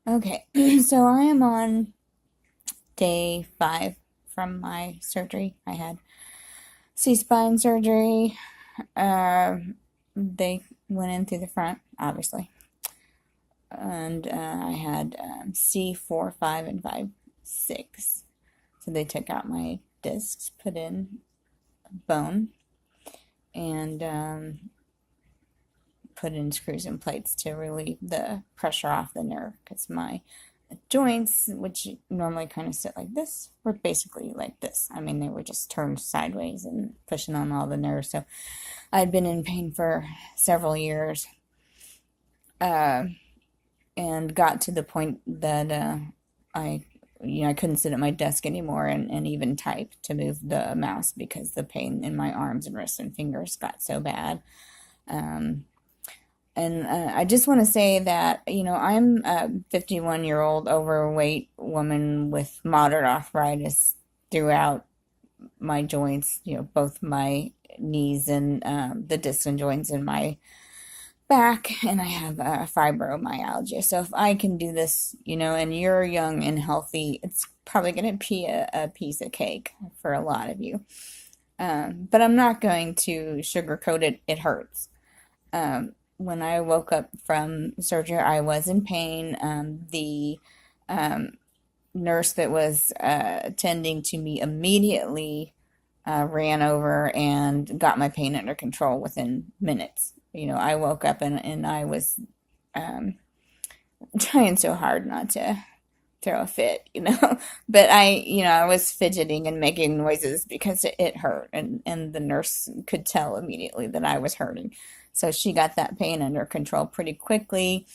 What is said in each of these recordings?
Okay, so I am on day 5 from my surgery. I had C-spine surgery. Uh, they went in through the front, obviously, and I had C4, 5, and 5, 6. So they took out my discs, put in bone, and put in screws and plates to relieve the pressure off the nerve because my joints, which normally kind of sit like this, were basically like this. I mean, they were just turned sideways and pushing on all the nerves. So I'd been in pain for several years, uh, and got to the point that I couldn't sit at my desk anymore and even type to move the mouse because the pain in my arms and wrists and fingers got so bad. Um, And I just want to say that, I'm a 51-year-old overweight woman with moderate arthritis throughout my joints, both my knees and the discs and joints in my back, and I have fibromyalgia. So if I can do this, and you're young and healthy, it's probably going to be a piece of cake for a lot of you. But I'm not going to sugarcoat it. It hurts. When I woke up from surgery, I was in pain. The um, nurse that was attending to me immediately ran over and got my pain under control within minutes. I woke up and I was um, trying so hard not to throw a fit, but I was fidgeting and making noises because it hurt, and the nurse could tell immediately that I was hurting. So she got that pain under control pretty quickly.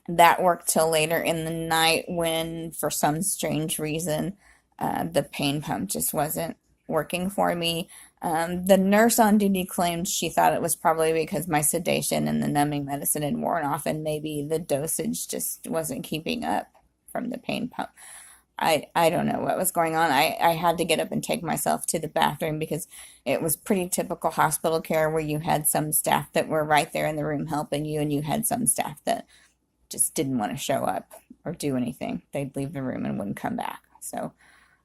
That worked till later in the night when, for some strange reason, the pain pump just wasn't working for me. The nurse on duty claimed she thought it was probably because my sedation and the numbing medicine had worn off, and maybe the dosage just wasn't keeping up from the pain pump. I don't know what was going on. I had to get up and take myself to the bathroom because it was pretty typical hospital care where you had some staff that were right there in the room helping you, and you had some staff that just didn't want to show up or do anything. They'd leave the room and wouldn't come back. So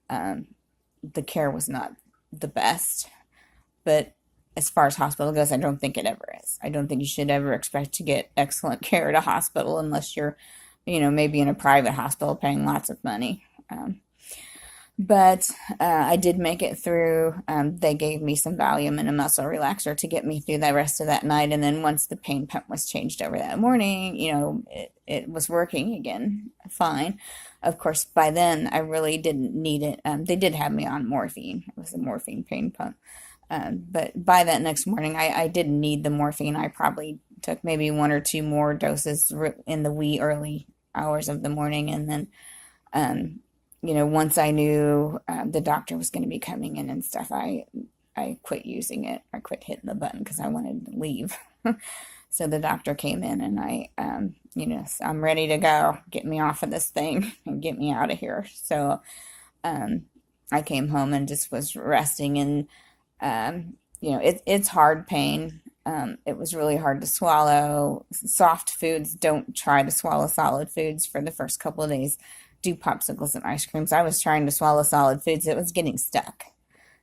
the care was not the best. But as far as hospital goes, I don't think it ever is. I don't think you should ever expect to get excellent care at a hospital unless you're, maybe in a private hospital paying lots of money. But I did make it through. They gave me some Valium and a muscle relaxer to get me through the rest of that night. And then once the pain pump was changed over that morning, it was working again fine. Of course, by then I really didn't need it. They did have me on morphine. It was a morphine pain pump. But by that next morning, I didn't need the morphine. I probably took maybe one or two more doses in the wee early hours of the morning. And then once I knew the doctor was going to be coming in and stuff, I quit using it. I quit hitting the button because I wanted to leave. So the doctor came in and I'm ready to go. Get me off of this thing and get me out of here. So I came home and just was resting, and it's hard pain. It was really hard to swallow. Soft foods, don't try to swallow solid foods for the first couple of days. Do popsicles and ice creams. I was trying to swallow solid foods. It was getting stuck,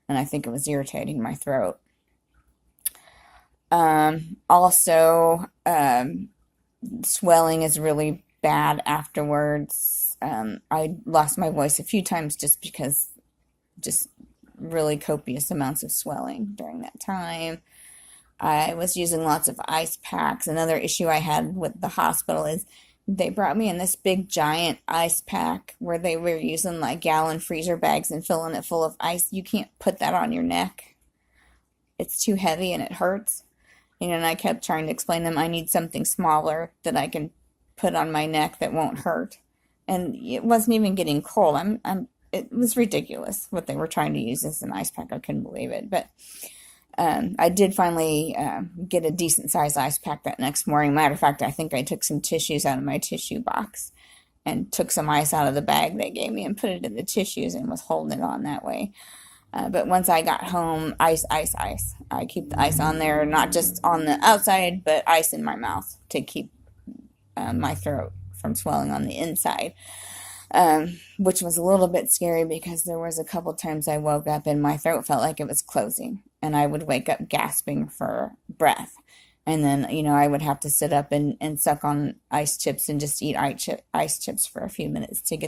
and I think it was irritating my throat. Also, swelling is really bad afterwards. I lost my voice a few times just because just really copious amounts of swelling during that time. I was using lots of ice packs. Another issue I had with the hospital is they brought me in this big giant ice pack where they were using like gallon freezer bags and filling it full of ice. You can't put that on your neck. It's too heavy and it hurts. And I kept trying to explain to them I need something smaller that I can put on my neck that won't hurt. And it wasn't even getting cold. It was ridiculous what they were trying to use as an ice pack. I couldn't believe it. But I did finally get a decent sized ice pack that next morning. Matter of fact, I think I took some tissues out of my tissue box and took some ice out of the bag they gave me and put it in the tissues and was holding it on that way. But once I got home, ice, ice, ice. I keep the ice on there, not just on the outside, but ice in my mouth to keep my throat from swelling on the inside, which was a little bit scary because there was a couple times I woke up and my throat felt like it was closing, and I would wake up gasping for breath. And then, I would have to sit up and suck on ice chips and just eat ice chips for a few minutes to get